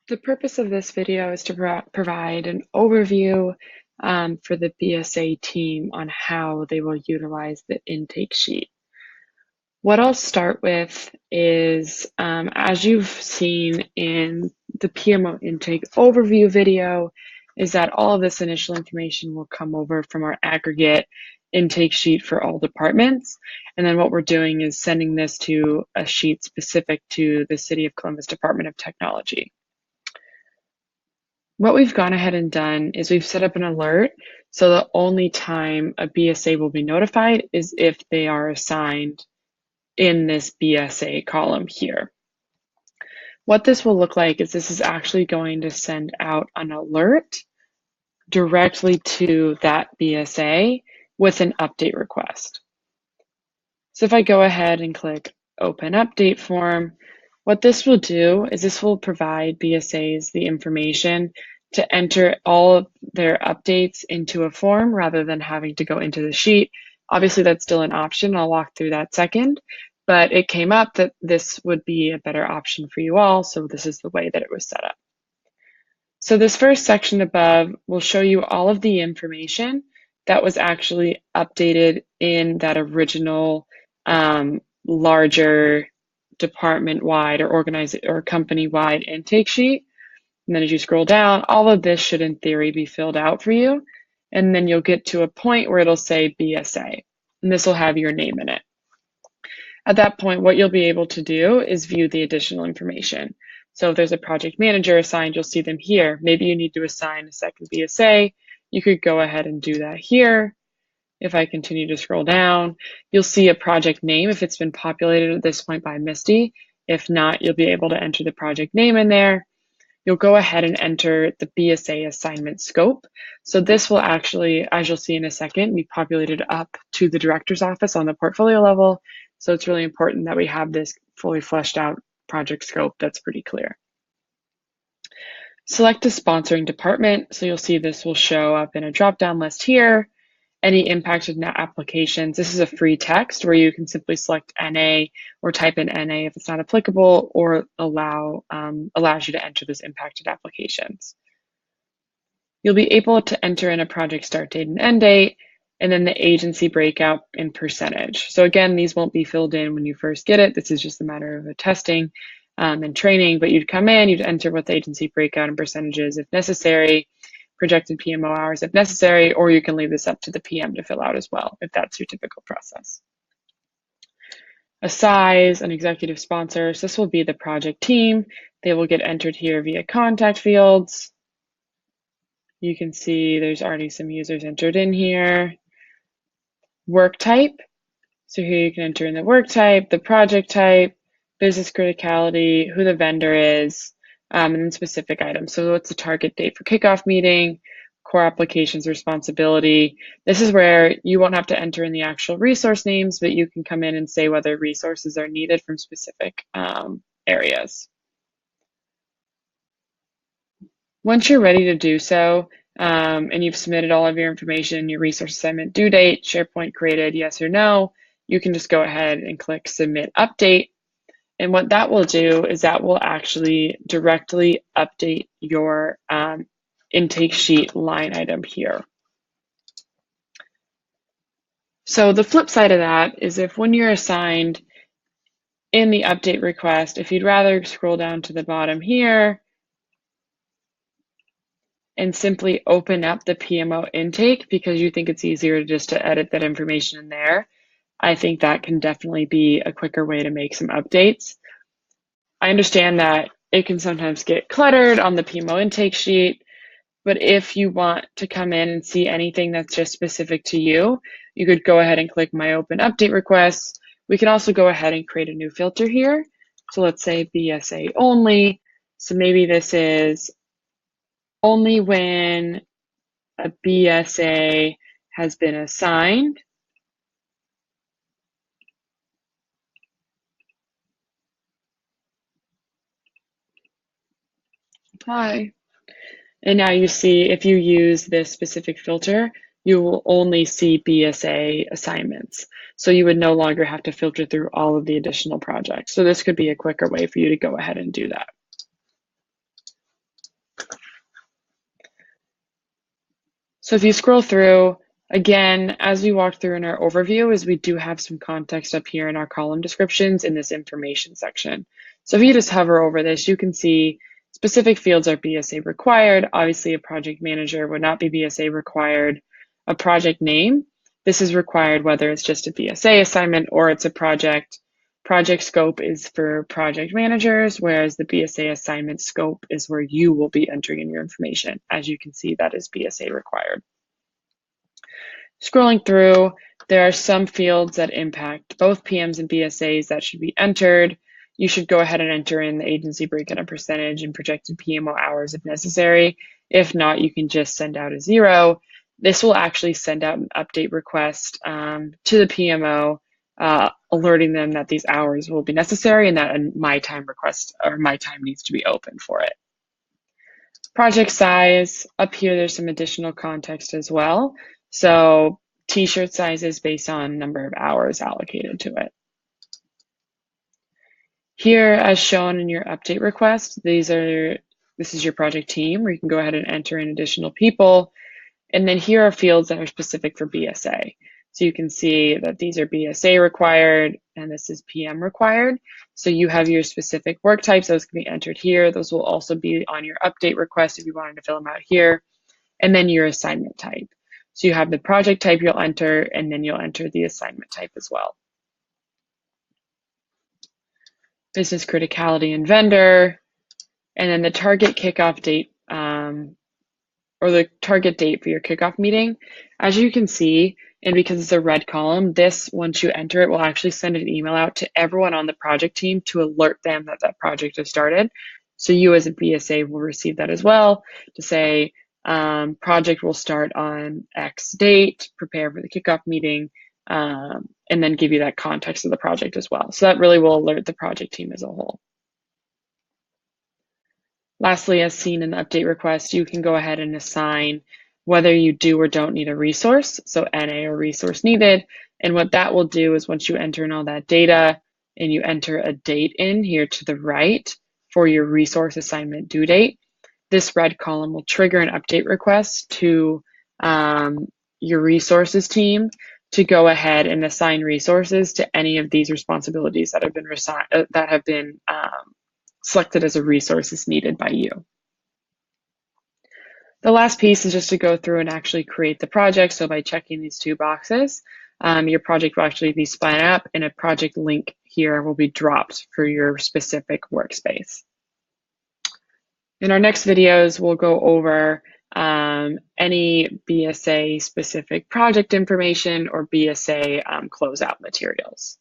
The purpose of this video is to provide an overview for the BSA team on how they will utilize the intake sheet. What I'll start with is, as you've seen in the PMO intake overview video, is that all of this initial information will come over from our aggregate intake sheet for all departments. And then what we're doing is sending this to a sheet specific to the City of Columbus Department of Technology. What we've gone ahead and done is we've set up an alert. So the only time a BSA will be notified is if they are assigned in this BSA column here. What this will look like is this is actually going to send out an alert directly to that BSA with an update request. So if I go ahead and click Open Update Form, what this will do is this will provide BSAs the information to enter all of their updates into a form rather than having to go into the sheet. Obviously, that's still an option. I'll walk through that second, but it came up that this would be a better option for you all, so this is the way that it was set up. So this first section above will show you all of the information that was actually updated in that original larger department-wide or company-wide intake sheet. And then as you scroll down, all of this should in theory be filled out for you. And then you'll get to a point where it'll say BSA, and this will have your name in it. At that point, what you'll be able to do is view the additional information. So if there's a project manager assigned, you'll see them here. Maybe you need to assign a second BSA. You could go ahead and do that here. If I continue to scroll down, you'll see a project name if it's been populated at this point by Misty. If not, you'll be able to enter the project name in there. You'll go ahead and enter the BSA assignment scope. So this will actually, as you'll see in a second, be populated up to the director's office on the portfolio level. So it's really important that we have this fully fleshed out project scope that's pretty clear. Select a sponsoring department. So you'll see this will show up in a drop-down list here. Any impacted net applications. This is a free text where you can simply select NA or type in NA if it's not applicable, or allows you to enter those impacted applications. You'll be able to enter in a project start date and end date, and then the agency breakout in percentage. So again, these won't be filled in when you first get it. This is just a matter of testing and training, but you'd come in, you'd enter what the agency breakout and percentages if necessary, projected PMO hours if necessary, or you can leave this up to the PM to fill out as well, if that's your typical process. A size, an executive sponsor, so this will be the project team. They will get entered here via contact fields. You can see there's already some users entered in here. Work type, so here you can enter in the work type, the project type, business criticality, who the vendor is, and then specific items. So what's the target date for kickoff meeting, core applications responsibility. This is where you won't have to enter in the actual resource names, but you can come in and say whether resources are needed from specific areas. Once you're ready to do so, and you've submitted all of your information, your resource assignment due date, SharePoint created, yes or no, you can just go ahead and click Submit Update. And what that will do is that will actually directly update your intake sheet line item here. So the flip side of that is if when you're assigned in the update request, if you'd rather scroll down to the bottom here and simply open up the PMO intake because you think it's easier just to edit that information in there, I think that can definitely be a quicker way to make some updates. I understand that it can sometimes get cluttered on the PMO intake sheet, but if you want to come in and see anything that's just specific to you, you could go ahead and click My Open Update Requests. We can also go ahead and create a new filter here. So let's say BSA only. So maybe this is only when a BSA has been assigned. Apply. And now you see if you use this specific filter, you will only see BSA assignments. So you would no longer have to filter through all of the additional projects. So this could be a quicker way for you to go ahead and do that. So if you scroll through, again, as we walked through in our overview, is we do have some context up here in our column descriptions in this information section. So if you just hover over this, you can see specific fields are BSA required. Obviously, a project manager would not be BSA required. A project name, this is required whether it's just a BSA assignment or it's a project. Project scope is for project managers, whereas the BSA assignment scope is where you will be entering in your information. As you can see, that is BSA required. Scrolling through, there are some fields that impact both PMs and BSAs that should be entered. You should go ahead and enter in the agency breakdown and percentage and projected PMO hours if necessary. If not, you can just send out a 0. This will actually send out an update request to the PMO, alerting them that these hours will be necessary and that a my time request or my time needs to be open for it. Project size, up here there's some additional context as well. So t-shirt size is based on number of hours allocated to it. Here, as shown in your update request, this is your project team where you can go ahead and enter in additional people. And then here are fields that are specific for BSA. So you can see that these are BSA required and this is PM required. So you have your specific work types, those can be entered here. Those will also be on your update request if you wanted to fill them out here. And then your assignment type. So you have the project type you'll enter, and then you'll enter the assignment type as well. Business criticality and vendor, and then the target kickoff date or the target date for your kickoff meeting. As you can see, and because it's a red column, this, once you enter it, will actually send an email out to everyone on the project team to alert them that that project has started. So you as a BSA will receive that as well to say, project will start on X date, prepare for the kickoff meeting, and then give you that context of the project as well. So that really will alert the project team as a whole. Lastly, as seen in the update request, you can go ahead and assign whether you do or don't need a resource, so NA or resource needed. And what that will do is once you enter in all that data and you enter a date in here to the right for your resource assignment due date, this red column will trigger an update request to your resources team to go ahead and assign resources to any of these responsibilities that have been selected as a resource needed by you. The last piece is just to go through and actually create the project. So by checking these 2 boxes, your project will actually be spun up and a project link here will be dropped for your specific workspace. In our next videos, we'll go over any BSA specific project information or BSA closeout materials.